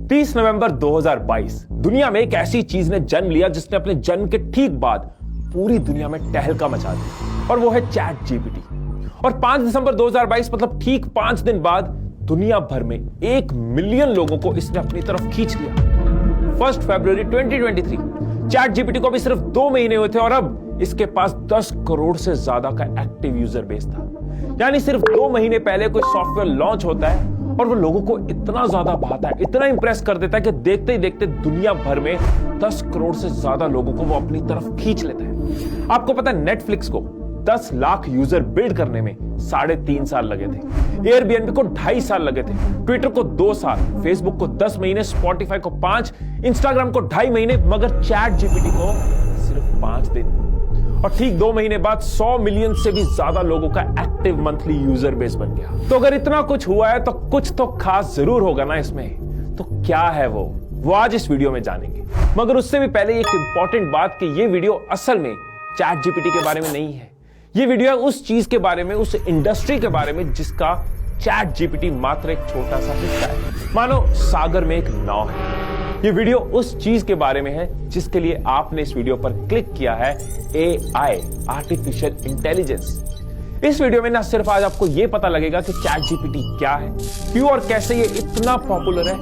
30 नवंबर 2022 दुनिया में एक ऐसी चीज ने जन्म लिया जिसने अपने जन्म के ठीक बाद पूरी दुनिया में तहलका मचा दी, और वो है चैट जीपीटी। और 5 दिसंबर 2022 मतलब ठीक 5 दिन बाद दुनिया भर में 1 मिलियन लोगों को इसने अपनी तरफ खींच लिया। 1 फरवरी 2023 चैट जीपीटी को अभी सिर्फ 2 महीने हुए थे और अब इसके पास 10 करोड़ से ज्यादा का एक्टिव यूजर बेस था। यानी सिर्फ 2 महीने पहले कोई सॉफ्टवेयर लॉन्च होता है और वो लोगों को इतना ज्यादा भाता है, इतना इंप्रेस कर देता है कि देखते ही देखते दुनिया भर में 10 करोड़ से ज्यादा लोगों को वो अपनी तरफ खींच लेता है। आपको पता है नेटफ्लिक्स को 10 लाख यूजर बिल्ड करने में 3.5 साल लगे थे, एयरबीएनबी को 2.5 साल लगे थे, ट्विटर को 2 साल, फेसबुक को 10 महीने, स्पॉटिफाई को 5, इंस्टाग्राम को 2.5 महीने, मगर चैट जीपीटी को सिर्फ 5 दिन। और ठीक 2 महीने बाद 100 मिलियन से भी ज्यादा लोगों का एक्टिव मंथली यूजर बेस बन गया। तो अगर इतना कुछ हुआ है तो कुछ तो खास जरूर होगा ना इसमें। तो क्या है वो आज इस वीडियो में जानेंगे। मगर उससे भी पहले एक इंपॉर्टेंट बात कि ये वीडियो असल में चैट जीपीटी के बारे में नहीं है। ये वीडियो है उस चीज के बारे में, उस इंडस्ट्री के बारे में जिसका चैट जीपीटी मात्र एक छोटा सा हिस्सा है। मानो सागर में एक नाव है। ये वीडियो उस चीज के बारे में है जिसके लिए आपने इस वीडियो पर क्लिक किया है, एआई, आर्टिफिशियल इंटेलिजेंस। इस वीडियो में ना सिर्फ आज आपको यह पता लगेगा कि चैट जीपीटी क्या है, क्यों और कैसे ये इतना पॉपुलर है,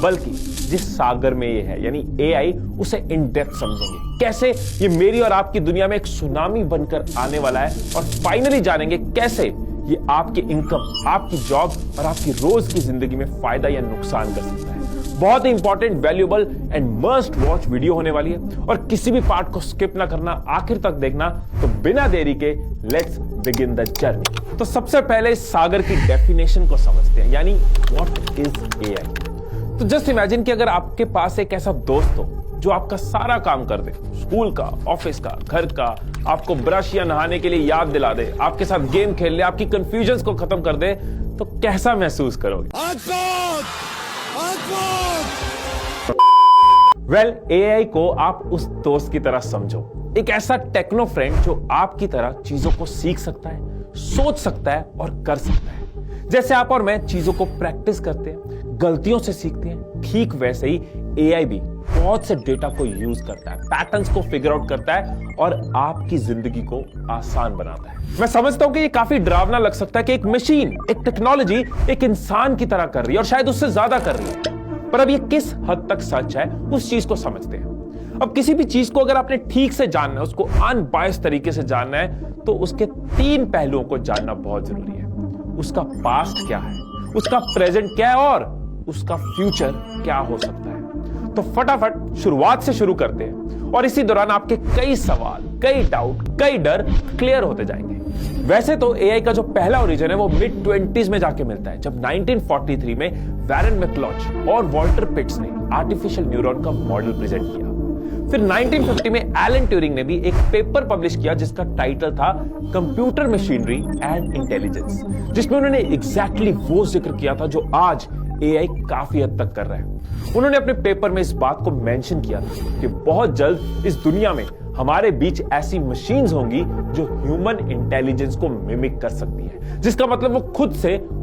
बल्कि जिस सागर में ये है यानी एआई, उसे इन डेप्थ समझेंगे। कैसे ये मेरी और आपकी दुनिया में एक सुनामी बनकर आने वाला है, और फाइनली जानेंगे कैसे ये आपकी इनकम, आपकी जॉब और आपकी रोज की जिंदगी में फायदा या नुकसान कर सकता है। बहुत ही important, valuable and must watch video होने वाली है, और किसी भी पार्ट को स्किप ना करना, आखिर तक देखना। तो बिना देरी के लेट्स बिगिन द जर्नी। तो सबसे पहले इस सागर की डेफिनेशन को समझते हैं, यानी व्हाट इज एआई। तो जस्ट इमेजिन कि अगर आपके पास एक ऐसा दोस्त हो जो आपका सारा काम कर दे, स्कूल का, ऑफिस का, घर का, आपको ब्रश या नहाने के लिए याद दिला दे, आपके साथ गेम खेल ले, आपकी कंफ्यूजन्स को खत्म कर दे, तो कैसा महसूस करोगे? वेल, एआई को आप उस दोस्त की तरह समझो, एक ऐसा टेक्नो फ्रेंड जो आपकी तरह चीजों को सीख सकता है, सोच सकता है और कर सकता है। जैसे आप और मैं चीजों को प्रैक्टिस करते हैं, गलतियों से सीखते हैं, ठीक वैसे ही एआई भी बहुत से डेटा को यूज करता है, पैटर्न्स को फिगर आउट करता है और आपकी जिंदगी को आसान बनाता है। मैं समझता हूं कि ये काफी डरावना लग सकता है कि एक मशीन, एक टेक्नोलॉजी एक इंसान की तरह कर रही है और शायद उससे ज्यादा कर रही है, पर अब ये किस हद तक सच है उस चीज को समझते हैं। अब किसी भी चीज को अगर आपने ठीक से जानना है, उसको अनबायस्ड तरीके से जानना है, तो उसके 3 पहलुओं को जानना बहुत जरूरी है। उसका पास्ट क्या है, उसका प्रेजेंट क्या है और उसका फ्यूचर क्या हो सकता है। तो फटाफट शुरुआत से शुरू करते हैं, और इसी दौरान आपके कई सवाल, कई डाउट, कई डर क्लियर होते जाएंगे। वैसे तो एआई का जो पहला ओरिजिन है वो मिड 20s में जाके मिलता है, जब 1943 में वैरन मैकलॉच और वॉल्टर पिट्स ने आर्टिफिशियल न्यूरॉन का मॉडल प्रेजेंट किया। फिर 1950 में एलन ट्यूरिंग ने भी एक पेपर पब्लिश किया जिसका टाइटल था कंप्यूटर मशीनरी एंड इंटेलिजेंस, जिसमें उन्होंने एग्जैक्टली वो जिक्र किया था जो आज एआई काफी हद तक कर रहा है। उन्होंने अपने पेपर में इस बात को मेंशन किया था कि बहुत जल्द इस दुनिया में हमारे बीच ऐसी मशीन्स होंगी जो ह्यूमन इंटेलिजेंस को मिमिक कर सकती है, जिसका मतलब वो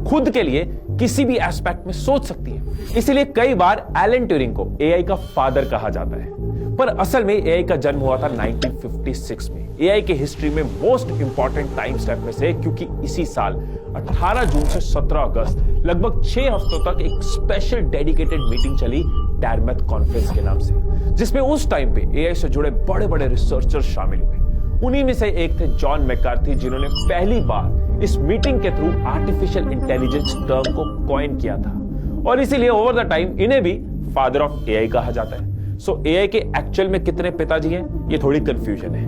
खुद के लिए किसी भी एस्पेक्ट में सोच सकती है। इसीलिए कई बार एलन ट्यूरिंग को एआई का फादर कहा जाता है, पर असल में एआई का जन्म हुआ था 1956 में, एआई की हिस्ट्री में मोस्ट इंपॉर्टेंट टाइम स्टेप में से, क्योंकि इसी साल 18 जून से 17 अगस्त लगभग 6 हफ्तों तक एक स्पेशल डेडिकेटेड मीटिंग चली डैरमथ कॉन्फ्रेंस के नाम से, जिसमें उस टाइम पे एआई से जुड़े बड़े बड़े रिसर्चर्स शामिल हुए। उन्हीं में से एक थे जॉन मैकार्थी, जिन्होंने पहली बार इस मीटिंग के थ्रू आर्टिफिशियल इंटेलिजेंस टर्म को कॉइन किया था, और इसीलिए ओवर द टाइम इन्हें भी फादर ऑफ एआई कहा जाता है। सो एआई के एक्चुअल में कितने पिताजी हैं, ये थोड़ी कंफ्यूजन है।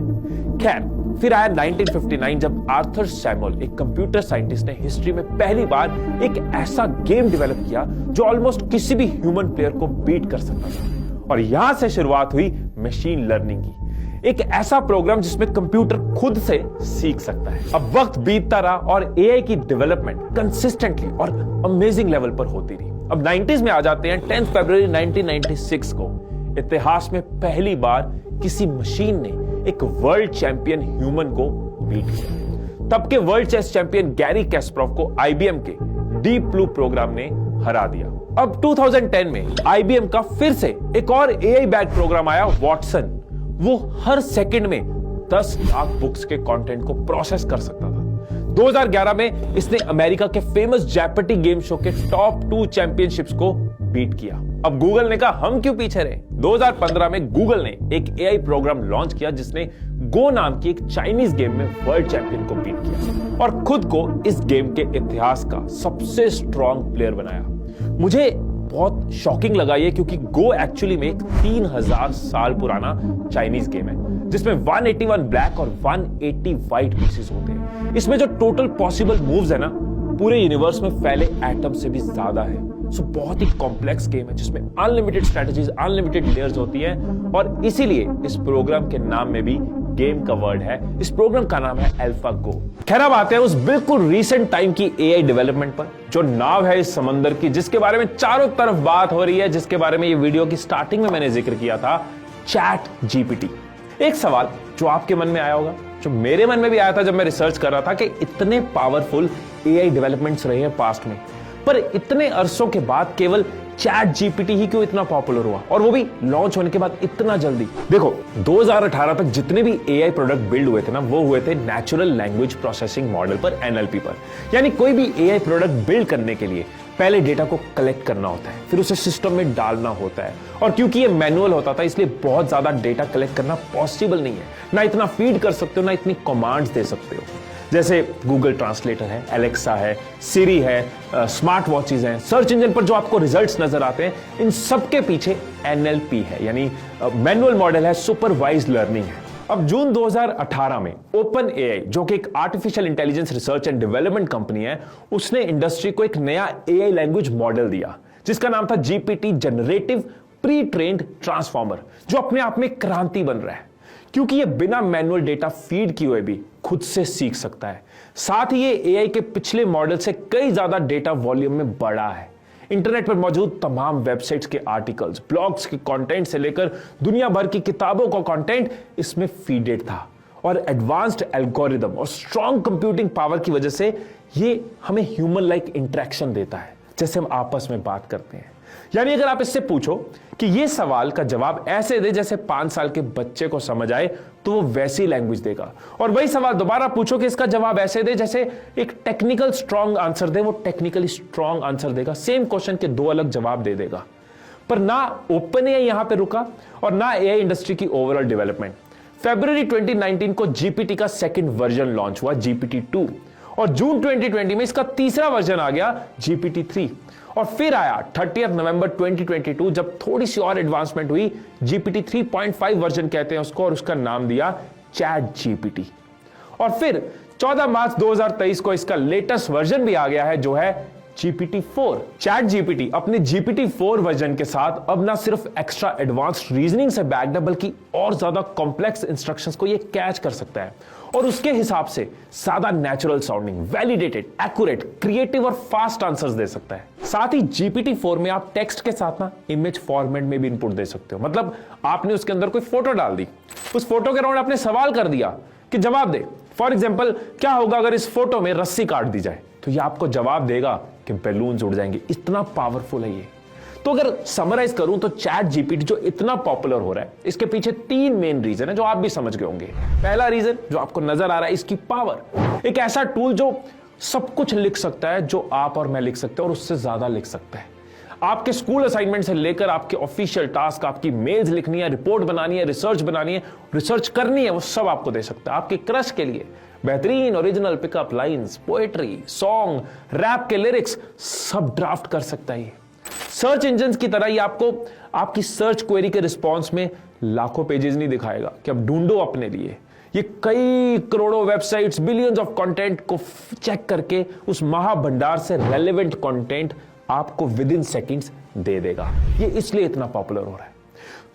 खैर, फिर आया 1959 जब आर्थर सैमुअल, एक कंप्यूटर साइंटिस्ट, ने हिस्ट्री में पहली बार एक ऐसा गेम डेवलप किया जो ऑलमोस्ट किसी भी ह्यूमन प्लेयर को बीट कर सकता था। और यहां से शुरुआत हुई मशीन लर्निंग की, एक ऐसा प्रोग्राम जिसमें कंप्यूटर खुद से सीख सकता है। अब वक्त बीतता रहा और एआई की डेवलपमेंट कंसिस्टेंटली और अमेजिंग लेवल पर होती रही। अब 90s में आ जाते हैं। 10 फरवरी 1996 को इतिहास में पहली बार किसी मशीन ने एक वर्ल्ड चैंपियन ह्यूमन को बीट किया। तब के वर्ल्ड चेस चैंपियन गैरी कैस्परोव को आईबीएम के डीप ब्लू प्रोग्राम ने हरा दिया। अब 2010 में IBM का फिर से एक और AI बैक प्रोग्राम आया वॉटसन। वो हर सेकंड में 10 लाख बुक्स के कंटेंट को प्रोसेस कर सकता था। 2011 में इसने अमेरिका के फेमस जेपर्टी गेम शो के टॉप 2 चैंपियनशिप्स को बीट किया। अब गूगल ने कहा हम क्यों पीछे रहे। 2015 में गूगल ने एक AI प्रोग्राम लॉन्च किया जिसने गो नाम की एक चाइनीज गेम में वर्ल्ड चैंपियन को बीट किया और खुद को इस गेम के इतिहास का सबसे स्ट्रॉन्ग प्लेयर बनाया। मुझे बहुत शॉकिंग लगा ये, क्योंकि गो एक्चुअली में एक 3000 साल पुराना चाइनीज गेम है जिसमें 181 ब्लैक और 180 व्हाइट पीसेस होते हैं। इसमें जो टोटल पॉसिबल मूव्स है ना, पूरे यूनिवर्स में फैले एटम से भी ज्यादा है। सो बहुत ही कॉम्प्लेक्स गेम है जिसमें अनलिमिटेड स्ट्रेटजीज, अनलिमिटेड लेयर्स होती हैं और इसीलिए इस प्रोग्राम के नाम में भी गेम का वर्ड है। इस प्रोग्राम का नाम है अल्फागो। खैर अब आते हैं उस बिल्कुल रीसेंट टाइम की AI डेवलपमेंट पर, जो नाव है इस समंदर की, जिसके बारे में चारों तरफ बात हो रही है, जिसके बारे में ये वीडियो की स्टार्टिंग में मैंने जिक्र किया था, ChatGPT। एक सवाल जो आपके मन में आया होगा, जो मेरे मन में भी आया था जब मैं रिसर्च कर रहा था कि इतने पावरफुल AI डेवलपमेंट्स रहे हैं पास्ट में, पर इतने अरसों के बाद केवल ChatGPT ही क्यों इतना पॉपुलर हुआ, और वो भी लॉन्च होने के बाद इतना जल्दी। देखो 2018 तक जितने भी AI प्रोडक्ट बिल्ड हुए थे ना, वो हुए थे नेचुरल लैंग्वेज प्रोसेसिंग मॉडल पर, NLP पर। यानी कोई भी AI प्रोडक्ट बिल्ड करने के लिए पहले डेटा को कलेक्ट करना होता है, फिर उसे सिस्टम में डालना होता है, और क्योंकि ये मैनुअल होता था इसलिए बहुत ज्यादा डेटा कलेक्ट करना पॉसिबल नहीं है। ना इतना फीड कर सकते हो, ना इतनी कमांड्स दे सकते हो। जैसे गूगल ट्रांसलेटर है, एलेक्सा है, सिरी है, स्मार्ट वॉचेस हैं, सर्च इंजन पर जो आपको रिजल्ट्स नजर आते हैं, इन सबके पीछे NLP है, यानी मैनुअल मॉडल है, सुपरवाइज्ड लर्निंग है। अब जून 2018 में OpenAI, जो कि एक artificial intelligence research and development company है, उसने इंडस्ट्री को एक नया AI लैंग्वेज मॉडल दिया जिसका नाम था GPT generative pre trained transformer, जो अपने आप में क्रांति बन रहा है क्योंकि ये बिना मैनुअल डेटा फीड किए हुए भी खुद से सीख सकता है। साथ ही ये AI के पिछले मॉडल से कई ज्यादा डेटा वॉल्यूम में बड़ा है। इंटरनेट पर मौजूद तमाम वेबसाइट्स के आर्टिकल्स, ब्लॉग्स के कंटेंट से लेकर दुनिया भर की किताबों का कंटेंट इसमें फीडेड था, और एडवांस्ड एल्गोरिदम और स्ट्रॉन्ग कंप्यूटिंग पावर की वजह से ये हमें ह्यूमन लाइक इंटरेक्शन देता है, जैसे हम आपस में बात करते हैं। यानी अगर आप इससे पूछो कि ये सवाल का जवाब ऐसे दे जैसे 5 साल के बच्चे को समझ आए, तो वो वैसी लैंग्वेज देगा, और वही सवाल दोबारा पूछो कि इसका जवाब ऐसे दे जैसे एक टेक्निकल स्ट्रॉन्ग आंसर दे, वो टेक्निकली स्ट्रॉन्ग आंसर देगा। सेम क्वेश्चन के 2 अलग जवाब दे देगा। पर ना OpenAI यहां पे रुका और ना AI इंडस्ट्री की ओवरऑल डेवलपमेंट। फरवरी 2019 को GPT का सेकंड वर्जन लॉन्च हुआ, GPT-2, और जून 2020 में इसका तीसरा वर्जन आ गया, GPT-3, और फिर आया 30 नवंबर 2022 जब थोड़ी सी और एडवांसमेंट हुई, GPT 3.5 वर्जन कहते हैं उसको, और उसका नाम दिया ChatGPT। और फिर 14 मार्च 2023 को इसका लेटेस्ट वर्जन भी आ गया है, जो है GPT-4। ChatGPT अपने GPT-4 वर्जन के साथ अब ना सिर्फ एक्स्ट्रा एडवांस्ड रीजनिंग से बैक्ड है, बल्कि और ज्यादा कॉम्प्लेक्स इंस्ट्रक्शंस को ये कैच कर सकता है और उसके हिसाब से ज्यादा natural sounding, validated, accurate, creative और फास्ट आंसर्स दे सकता है। साथ ही GPT-4 में आप टेक्स्ट के साथ ना इमेज फॉर्मेट में भी इनपुट दे सकते हो। मतलब आपने उसके अंदर कोई फोटो डाल दी, उस फोटो के अराउंड आपने सवाल कर दिया कि जवाब दे। फॉर एग्जाम्पल, क्या होगा अगर इस फोटो में रस्सी काट दी जाए, तो ये आपको जवाब देगा कि बैलून्स उड़ जाएंगे। इतना पावरफुल है ये। तो अगर समराइज करूं तो ChatGPT जो इतना पॉपुलर हो रहा है, इसके पीछे 3 मेन रीजन है जो आप भी समझ गए होंगे। पहला रीजन जो आपको नजर आ रहा है, इसकी पावर। एक ऐसा टूल जो सब कुछ लिख सकता है जो आप और मैं लिख सकते हैं, और उससे ज्यादा लिख सकता है। आपके स्कूल असाइनमेंट से लेकर आपके ऑफिशियल टास्क, आपकी मेल्स लिखनी है, रिपोर्ट बनानी है, रिसर्च करनी है, वो सब आपको दे सकता है। आपके क्रश के लिए बेहतरीन original pickup lines, poetry, song, rap के लिरिक्स सब ड्राफ्ट कर सकता है। सर्च इंजन की तरह ही आपको आपकी सर्च क्वेरी के रिस्पॉन्स में लाखों पेजेस नहीं दिखाएगा कि अब ढूंढो अपने लिए। ये कई करोड़ों वेबसाइट्स, बिलियंस ऑफ कंटेंट को चेक करके उस महाभंडार से रेलेवेंट कंटेंट आपको विद इन सेकेंड्स दे देगा। ये इसलिए इतना पॉपुलर हो रहा है।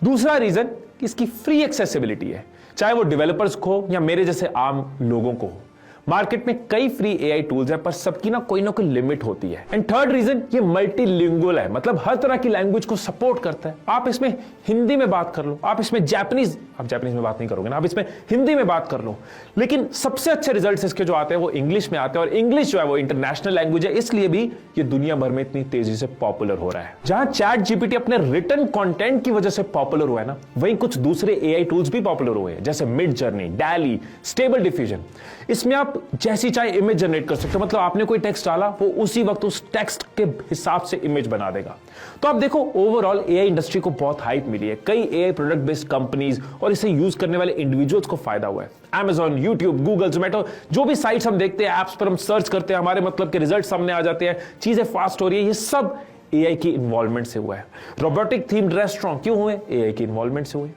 दूसरा रीजन कि इसकी फ्री एक्सेसिबिलिटी है, चाहे वो डेवलपर्स को या मेरे जैसे आम लोगों को हो। मार्केट में कई फ्री एआई टूल्स हैं, पर सबकी ना कोई लिमिट होती है। एंड थर्ड रीजन, ये मल्टीलिंगुअल है, मतलब हर तरह की लैंग्वेज को सपोर्ट करता है। आप इसमें हिंदी में बात कर लो, आप इसमें जापानीज, आप जापानीज में बात नहीं करोगे ना, आप इसमें हिंदी में बात कर लो, लेकिन सबसे अच्छे रिजल्ट्स इसके जो आते हैं वो इंग्लिश में आते हैं, और इंग्लिश जो है वो इंटरनेशनल लैंग्वेज है, इसलिए भी ये दुनिया भर में इतनी तेजी से पॉपुलर हो रहा है। जहां चैट जीपीटी अपने रिटन कंटेंट की वजह से पॉपुलर हुआ है ना, वहीं कुछ दूसरे एआई टूल्स भी पॉपुलर हुए हैं, जैसे Midjourney, Dalle, Stable Diffusion. इसमें आप जैसी चाहे इमेज जनरेट कर सकते हो, मतलब आपने कोई टेक्स्ट डाला, वो उसी वक्त उस टेक्स्ट के हिसाब से इमेज बना देगा। तो आप देखो, ओवरऑल एआई इंडस्ट्री को बहुत हाइप मिली है। कई एआई प्रोडक्ट बेस्ड कंपनीज और इसे यूज करने वाले इंडिविजुअल्स को फायदा हुआ है। Amazon, YouTube, Google, Zomato, जो भी साइट्स हम देखते हैं, एप्स पर हम सर्च करते हैं, हमारे मतलब के रिजल्ट सामने आ जाते हैं, चीजें फास्ट हो रही है, ये सब एआई की इन्वॉल्वमेंट से हुआ है। रोबोटिक थीम्ड रेस्टोरेंट क्यों हुए? एआई की इन्वॉल्वमेंट से हुए।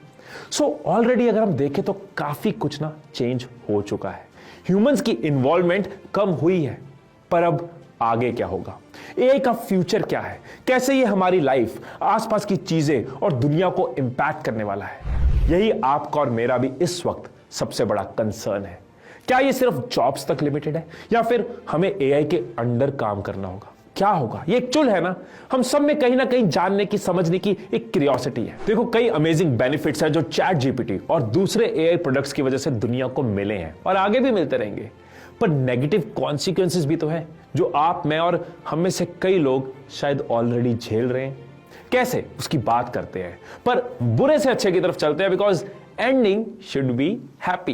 सो ऑलरेडी अगर हम देखें तो काफी कुछ ना चेंज हो चुका है। ह्यूमंस की इन्वॉल्वमेंट कम हुई है, पर अब आगे क्या होगा? एआई का फ्यूचर क्या है? कैसे ये हमारी लाइफ, आसपास की चीजें और दुनिया को इंपैक्ट करने वाला है? यही आपका और मेरा भी इस वक्त सबसे बड़ा कंसर्न है। क्या ये सिर्फ जॉब्स तक लिमिटेड है, या फिर हमें एआई के अंडर काम करना होगा? क्या होगा? ये एक चुल है ना, हम सब में कहीं ना कहीं जानने की, समझने की एक क्यूरियोसिटी है। देखो, कई अमेजिंग बेनिफिट्स हैं जो चैट जीपीटी और दूसरे एआई प्रोडक्ट्स की वजह से दुनिया को मिले हैं और आगे भी मिलते रहेंगे, पर नेगेटिव कॉन्सिक्वेंसेस भी तो है, जो आप, मैं और हम में से कई लोग शायद ऑलरेडी झेल रहे हैं। कैसे? उसकी बात करते हैं, पर बुरे से अच्छे की तरफ चलते हैं, because ending should be happy.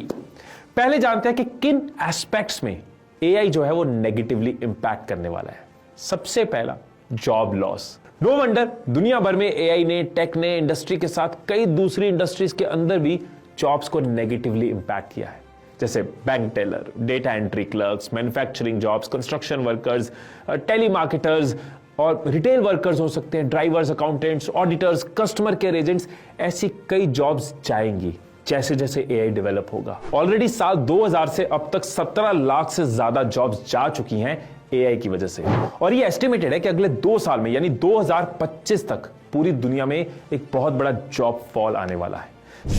पहले जानते हैं कि किन एस्पेक्ट्स में एआई जो है वो नेगेटिवली इंपैक्ट करने वाला है। सबसे पहला, जॉब लॉस। नो वंडर दुनिया भर में एआई ने, टेक ने, इंडस्ट्री के साथ कई दूसरी इंडस्ट्रीज के अंदर भी जॉब्स को नेगेटिवली इंपैक्ट किया है, जैसे bank teller, data entry clerks, manufacturing jobs, construction workers, टेलीमार्केटर्स और रिटेल वर्कर्स हो सकते हैं, drivers, accountants, auditors, customer care agents. ऐसी कई जॉब्स जाएंगी जैसे जैसे एआई डेवलप होगा। ऑलरेडी साल 2000 से अब तक 17 लाख से ज्यादा जॉब्स जा चुकी हैं एआई की वजह से, और ये एस्टिमेटेड है कि अगले 2 साल में यानी 2025 तक पूरी दुनिया में एक बहुत बड़ा जॉब फॉल आने वाला है।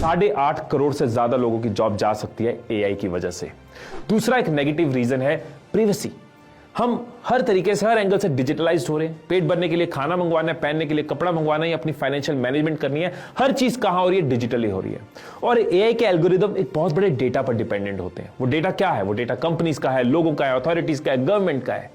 8.5 करोड़ से ज्यादा लोगों की जॉब जा सकती है एआई की वजह से। दूसरा एक नेगेटिव रीजन है प्राइवेसी। हम हर तरीके से, हर एंगल से डिजिटलाइज्ड हो रहे हैं। पेट भरने के लिए खाना मंगवाना है, पहनने के लिए कपड़ा मंगवाना है, अपनी फाइनेंशियल मैनेजमेंट करनी है, हर चीज कहां हो रही है? डिजिटली हो रही है। और एआई के एल्गोरिदम एक बहुत बड़े डेटा पर डिपेंडेंट होते हैं। वो डेटा क्या है? वो डेटा कंपनीज का है, लोगों का है, अथॉरिटीज का है, गवर्नमेंट का है।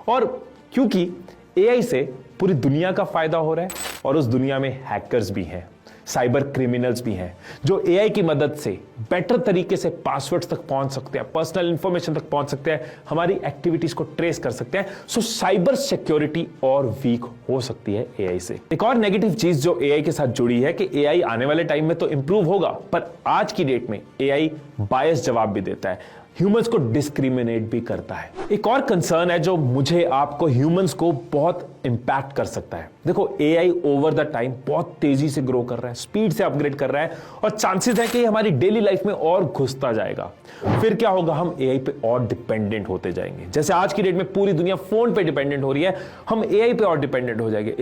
और क्योंकि एआई से पूरी दुनिया का फायदा हो रहा है, और उस दुनिया में हैकर्स भी हैं, साइबर क्रिमिनल्स भी हैं, जो एआई की मदद से बेटर तरीके से पासवर्ड्स तक पहुंच सकते हैं, पर्सनल इंफॉर्मेशन तक पहुंच सकते हैं, हमारी एक्टिविटीज को ट्रेस कर सकते हैं। सो साइबर सिक्योरिटी और वीक हो सकती है एआई से। एक और नेगेटिव चीज जो एआई के साथ जुड़ी है कि एआई आने वाले टाइम में तो इंप्रूव होगा, पर आज की डेट में एआई बायस जवाब भी देता है, ह्यूमंस को डिस्क्रिमिनेट भी करता है। एक और कंसर्न है जो मुझे, आपको, ह्यूमंस को बहुत इंपैक्ट कर सकता है। देखो, एआई ओवर द टाइम बहुत तेजी से ग्रो कर रहा है, स्पीड से अपग्रेड कर रहा है, और चांसेस है कि ये हमारी डेली लाइफ में और घुसता जाएगा। फिर क्या होगा? हम एआई पे और डिपेंडेंट होते जाएंगे। जैसे आज की डेट में पूरी दुनिया फोन पे डिपेंडेंट हो रही है, हम एआई पे और डिपेंडेंट हो जाएंगे।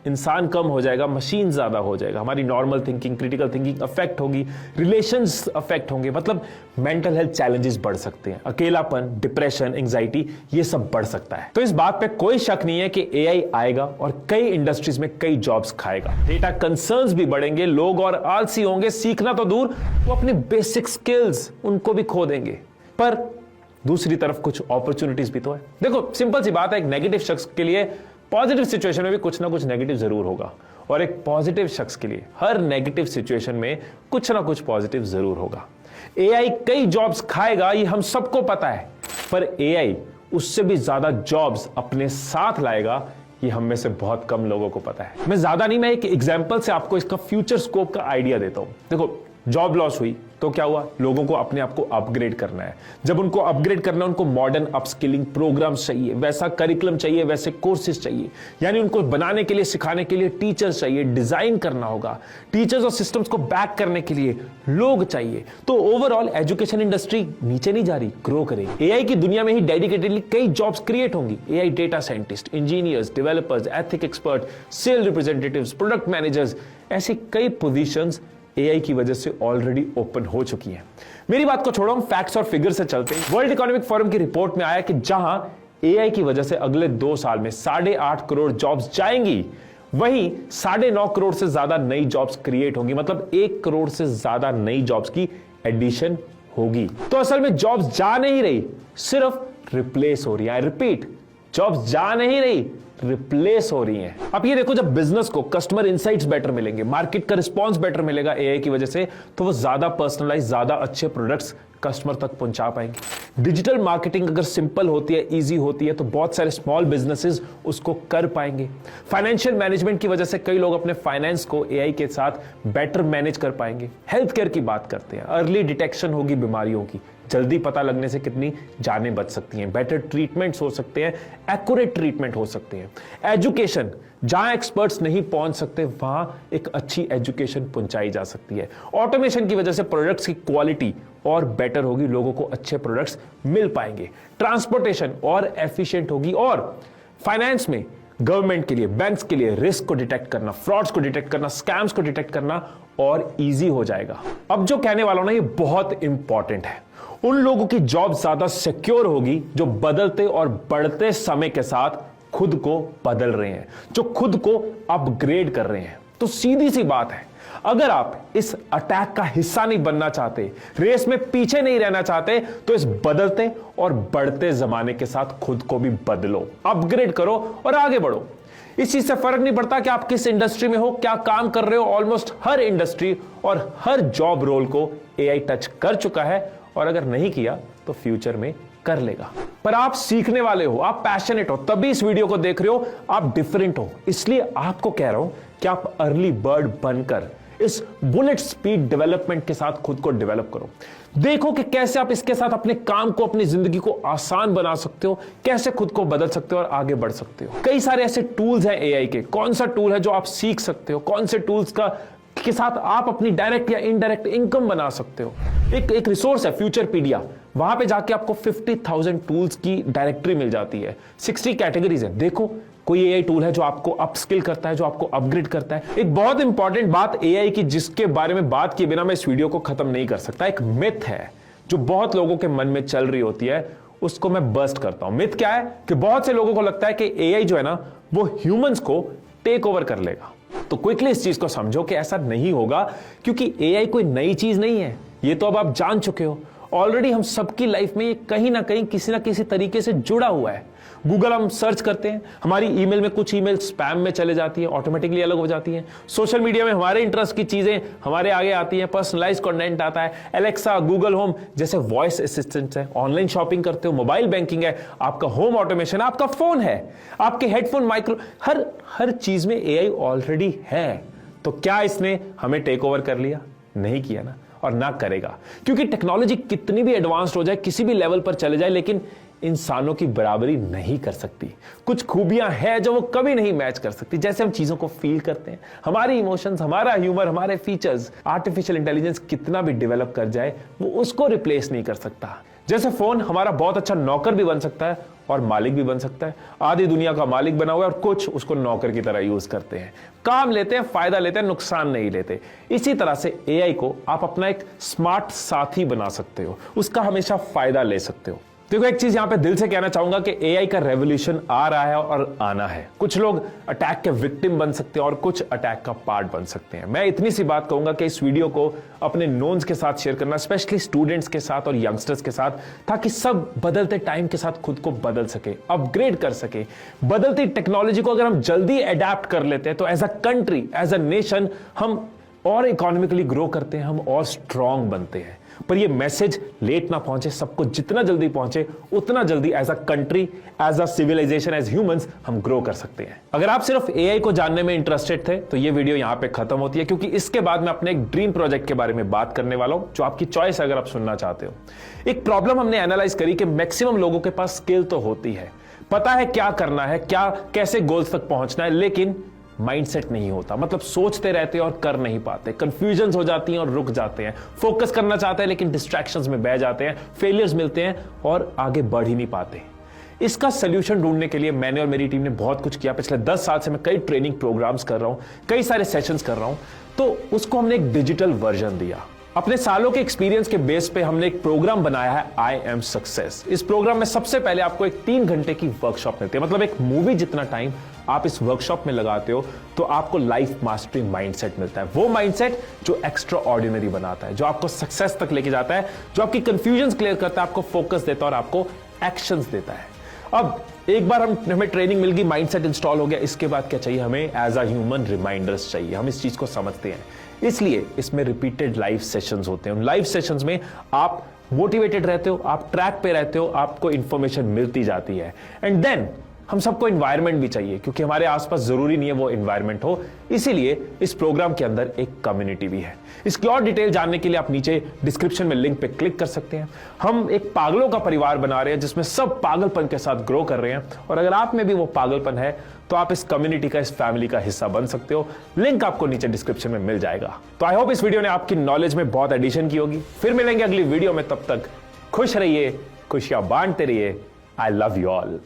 इंसान कम हो जाएगा, मशीन ज्यादा हो जाएगा, हमारी normal thinking, critical thinking affect होगी, रिलेशंस अफेक्ट होंगे, मतलब मेंटल हेल्थ चैलेंजेस बढ़ सकते हैं, अकेलापन, डिप्रेशन, एंजाइटी, ये सब बढ़ सकता है। तो इस बात पे कोई शक नहीं है कि एआई आएगा और कई इंडस्ट्रीज में कई जॉब्स खाएगा। डेटा कंसर्न्स भी बढ़ेंगे, लोग और आलसी होंगे, सीखना तो दूर, वो अपने बेसिक स्किल्स उनको भी खो देंगे। पर दूसरी तरफ कुछ अपॉर्चुनिटीज भी तो है। देखो, सिंपल सी बात है, एक नेगेटिव शख्स के लिए पॉजिटिव सिचुएशन में भी कुछ ना कुछ नेगेटिव जरूर होगा, और एक पॉजिटिव शख्स के लिए हर नेगेटिव सिचुएशन में कुछ ना कुछ पॉजिटिव जरूर होगा। एआई कई जॉब्स खाएगा, ये हम सबको पता है, पर एआई उससे भी ज्यादा जॉब्स अपने साथ लाएगा, ये हम में से बहुत कम लोगों को पता है। मैं ज्यादा नहीं, मैं एक एग्जांपल से आपको इसका फ्यूचर स्कोप का आइडिया देता हूं। देखो, जॉब लॉस हुई तो क्या हुआ? लोगों को अपने आप को अपग्रेड करना है। जब उनको अपग्रेड करना है, उनको मॉडर्न अपस्किलिंग प्रोग्राम्स चाहिए, वैसा करिकुलम चाहिए, वैसे कोर्सेज चाहिए, यानी उनको बनाने के लिए, सिखाने के लिए टीचर्स चाहिए, डिजाइन करना होगा, टीचर्स और सिस्टम्स को बैक करने के लिए लोग चाहिए। तो ओवरऑल एजुकेशन इंडस्ट्री नीचे नहीं जा रही, ग्रो करेगी। एआई की दुनिया में ही डेडिकेटेडली कई जॉब्स क्रिएट होंगी। AI data scientist, engineers, developers, ethic expert, sale representatives, product managers, ऐसी कई पोजीशंस एआई की वजह से ऑलरेडी ओपन हो चुकी हैं। मेरी बात को छोड़ो, हम फैक्ट्स और फिगर से चलते हैं। वर्ल्ड इकोनॉमिक फोरम की रिपोर्ट में आया कि जहां एआई की वजह से अगले 2 साल में 8.5 करोड़ जॉब्स जाएंगी, वहीं 9.5 करोड़ से ज्यादा नई जॉब्स क्रिएट होंगी। मतलब 1 करोड़ से ज्यादा नई जॉब्स की एडिशन होगी। तो असल में जॉब्स जा नहीं रही, सिर्फ रिप्लेस हो रही है। रिपीट, जॉब्स जा नहीं रही, रिप्लेस हो रही हैं। अब ये देखो, जब बिजनेस को कस्टमर इनसाइट्स बेटर मिलेंगे, मार्केट का रिस्पांस बेटर मिलेगा एआई की वजह से, तो वो ज्यादा पर्सनलाइज, ज्यादा अच्छे प्रोडक्ट्स कस्टमर तक पहुंचा पाएंगे। डिजिटल मार्केटिंग अगर सिंपल होती है, इजी होती है, तो बहुत सारे स्मॉल बिजनेसेस उसको कर पाएंगे। फाइनेंशियल मैनेजमेंट की वजह से कई लोग अपने फाइनेंस को एआई के साथ बेटर मैनेज कर पाएंगे। हेल्थ केयर की बात करते हैं, अर्ली डिटेक्शन होगी बीमारियों की, जल्दी पता लगने से कितनी जानें बच सकती हैं, बेटर ट्रीटमेंट्स हो सकते हैं, एक्यूरेट ट्रीटमेंट हो सकते हैं। एजुकेशन, जहां एक्सपर्ट्स नहीं पहुंच सकते वहां एक अच्छी एजुकेशन पहुंचाई जा सकती है। ऑटोमेशन की वजह से प्रोडक्ट्स की क्वालिटी और बेटर होगी, लोगों को अच्छे प्रोडक्ट्स मिल पाएंगे। ट्रांसपोर्टेशन और एफिशिएंट होगी, और फाइनेंस में गवर्नमेंट के लिए, बैंक्स के लिए रिस्क को डिटेक्ट करना, फ्रॉड्स को डिटेक्ट करना, स्कैम्स को डिटेक्ट करना और इजी हो जाएगा। अब जो कहने वाला हूं ना, ये बहुत इंपॉर्टेंट है। उन लोगों की जॉब ज्यादा सिक्योर होगी जो बदलते और बढ़ते समय के साथ खुद को बदल रहे हैं, जो खुद को अपग्रेड कर रहे हैं। तो सीधी सी बात है, अगर आप इस अटैक का हिस्सा नहीं बनना चाहते, रेस में पीछे नहीं रहना चाहते, तो इस बदलते और बढ़ते जमाने के साथ खुद को भी बदलो, अपग्रेड करो और आगे बढ़ो। इस चीज से फर्क नहीं पड़ता कि आप किस इंडस्ट्री में हो, क्या काम कर रहे हो। ऑलमोस्ट हर इंडस्ट्री और हर जॉब रोल को एआई टच कर चुका है, और अगर नहीं किया तो फ्यूचर में कर लेगा। पर आप सीखने वाले हो, आप पैशनेट हो, तभी इस वीडियो को देख रहे हो, आप डिफरेंट हो, इसलिए आपको कह रहा हूं कि आप अर्ली बर्ड बनकर इस बुलेट स्पीड डेवलपमेंट के साथ खुद को डेवलप करो। देखो कि कैसे आप इसके साथ अपने काम को, अपनी जिंदगी को आसान बना सकते हो, कैसे खुद को बदल सकते हो और आगे बढ़ सकते हो। कई सारे ऐसे टूल्स हैं एआई के। कौन सा टूल है जो आप सीख सकते हो, कौन से टूल्स के साथ आप अपनी डायरेक्ट या इनडायरेक्ट इनकम बना सकते हो। एक रिसोर्स है फ्यूचरपीडिया, वहां पे जाके आपको 50,000 टूल्स की डायरेक्टरी मिल जाती है। 60 कैटेगरीज है। देखो, कोई एआई टूल है जो आपको अपस्किल करता है, जो आपको अपग्रेड करता है। एक बहुत इंपॉर्टेंट बात एआई की, जिसके बारे में बात किए बिना मैं इस वीडियो को खत्म नहीं कर सकता, एक मिथ है जो बहुत लोगों के मन में चल रही होती है, उसको मैं बस्ट करता हूं। मिथ क्या है कि बहुत से लोगों को लगता है कि एआई जो है ना, वो ह्यूमंस को टेक ओवर कर लेगा। तो क्विकली इस चीज को समझो कि ऐसा नहीं होगा, क्योंकि एआई कोई नई चीज नहीं है, ये तो अब आप जान चुके हो। ऑलरेडी हम सबकी लाइफ में ये कहीं ना कहीं, किसी ना किसी तरीके से जुड़ा हुआ है। गूगल हम सर्च करते हैं, हमारी ईमेल में कुछ ईमेल स्पैम में चले जाती है, ऑटोमेटिकली अलग हो जाती हैं। सोशल मीडिया में हमारे इंटरेस्ट की चीजें हमारे आगे आती हैं, पर्सनलाइज कंटेंट आता है। एलेक्सा, गूगल होम जैसे वॉइस असिस्टेंट्स है। ऑनलाइन शॉपिंग करते हो, मोबाइल बैंकिंग है, आपका होम ऑटोमेशन, आपका फोन है, आपके हेडफोन, माइक्रो, हर चीज में एआई ऑलरेडी है। तो क्या इसने हमें टेक ओवर कर लिया? नहीं किया ना, और ना करेगा। क्योंकि टेक्नोलॉजी कितनी भी एडवांस्ड हो जाए, किसी भी लेवल पर चले जाए, लेकिन इंसानों की बराबरी नहीं कर सकती। कुछ खूबियां हैं जो वो कभी नहीं मैच कर सकती। जैसे हम चीजों को फील करते हैं, हमारी इमोशंस, हमारा ह्यूमर, हमारे फीचर्स, आर्टिफिशियल इंटेलिजेंस कितना भी डेवलप कर जाए, वो उसको रिप्लेस नहीं कर सकता। जैसे फोन हमारा बहुत अच्छा नौकर भी बन सकता है और मालिक भी बन सकता है। आधी दुनिया का मालिक बना हुआ है और कुछ उसको नौकर की तरह यूज करते हैं, काम लेते हैं, फायदा लेते हैं, नुकसान नहीं लेते। इसी तरह से एआई को आप अपना एक स्मार्ट साथी बना सकते हो, उसका हमेशा फायदा ले सकते हो। देखो, एक चीज यहां पे दिल से कहना चाहूंगा कि एआई का रेवोल्यूशन आ रहा है और आना है। कुछ लोग अटैक के विक्टिम बन सकते हैं और कुछ अटैक का पार्ट बन सकते हैं। मैं इतनी सी बात कहूंगा कि इस वीडियो को अपने नोन्स के साथ शेयर करना, स्पेशली स्टूडेंट्स के साथ और यंगस्टर्स के साथ, ताकि सब बदलते टाइम के साथ खुद को बदल सके, अपग्रेड कर सके। बदलती टेक्नोलॉजी को अगर हम जल्दी अडेप्ट कर लेते हैं तो as a country, as a nation, हम और इकोनॉमिकली ग्रो करते हैं, हम और स्ट्रांग बनते हैं। पर ये मैसेज लेट ना पहुंचे, सबको जितना जल्दी पहुंचे उतना जल्दी as a country, as a civilization, as humans हम ग्रो कर सकते हैं। अगर आप सिर्फ एआई को जानने में इंटरेस्टेड थे तो ये वीडियो यहां पे खत्म होती है, क्योंकि इसके बाद मैं अपने एक ड्रीम प्रोजेक्ट के बारे में बात करने वाला हूं, जो आपकी चॉइस है अगर आप सुनना चाहते हो। एक प्रॉब्लम हमने एनालाइज करी कि मैक्सिमम लोगों के पास स्किल तो होती है, पता है क्या करना है, कैसे गोल्स तक पहुंचना है, लेकिन माइंडसेट नहीं होता। मतलब सोचते रहते हैं और कर नहीं पाते, कंफ्यूजन्स हो जाती हैं और रुक जाते हैं, फोकस करना चाहते हैं लेकिन डिस्ट्रैक्शंस में बह जाते हैं, फेलियर्स मिलते हैं और आगे बढ़ ही नहीं पाते। इसका सोल्यूशन ढूंढने के लिए मैंने और मेरी टीम ने बहुत कुछ किया। पिछले 10 साल से मैं कई ट्रेनिंग प्रोग्राम्स कर रहा हूं, कई सारे सेशंस कर रहा हूं, तो उसको हमने एक डिजिटल वर्जन दिया। अपने सालों के एक्सपीरियंस के बेस पे हमने एक प्रोग्राम बनाया है, आई एम सक्सेस। इस प्रोग्राम में सबसे पहले आपको एक 3 घंटे की वर्कशॉप मिलती है, मतलब एक मूवी जितना टाइम आप इस वर्कशॉप में लगाते हो, तो आपको लाइफ मास्टरी माइंडसेट मिलता है। वो माइंडसेट जो एक्स्ट्रा ऑर्डिनरी बनाता है, जो आपको सक्सेस तक लेके जाता है, जो आपकी कंफ्यूजन क्लियर करता है, आपको फोकस देता है और आपको एक्शंस देता है। अब एक बार हमें ट्रेनिंग मिल गई, माइंडसेट इंस्टॉल हो गया, इसके बाद क्या चाहिए हमें? एज अ ह्यूमन रिमाइंडर्स चाहिए। हम इस चीज को समझते हैं, इसलिए इसमें रिपीटेड लाइव सेशंस होते हैं। उन लाइव सेशंस में आप मोटिवेटेड रहते हो, आप ट्रैक पे रहते हो, आपको इंफॉर्मेशन मिलती जाती है। एंड देन हम सबको एनवायरनमेंट भी चाहिए, क्योंकि हमारे आसपास जरूरी नहीं है वो एनवायरनमेंट हो, इसीलिए इस प्रोग्राम के अंदर एक कम्युनिटी भी है। इसकी और डिटेल जानने के लिए आप नीचे डिस्क्रिप्शन में लिंक पे क्लिक कर सकते हैं। हम एक पागलों का परिवार बना रहे हैं जिसमें सब पागलपन के साथ ग्रो कर रहे हैं, और अगर आप में भी वो पागलपन है तो आप इस कम्युनिटी का, इस फैमिली का हिस्सा बन सकते हो। लिंक आपको नीचे डिस्क्रिप्शन में मिल जाएगा। तो आई होप इस वीडियो ने आपकी नॉलेज में बहुत एडिशन की होगी। फिर मिलेंगे अगली वीडियो में, तब तक खुश रहिए, खुशियां बांटते रहिए। I love you all.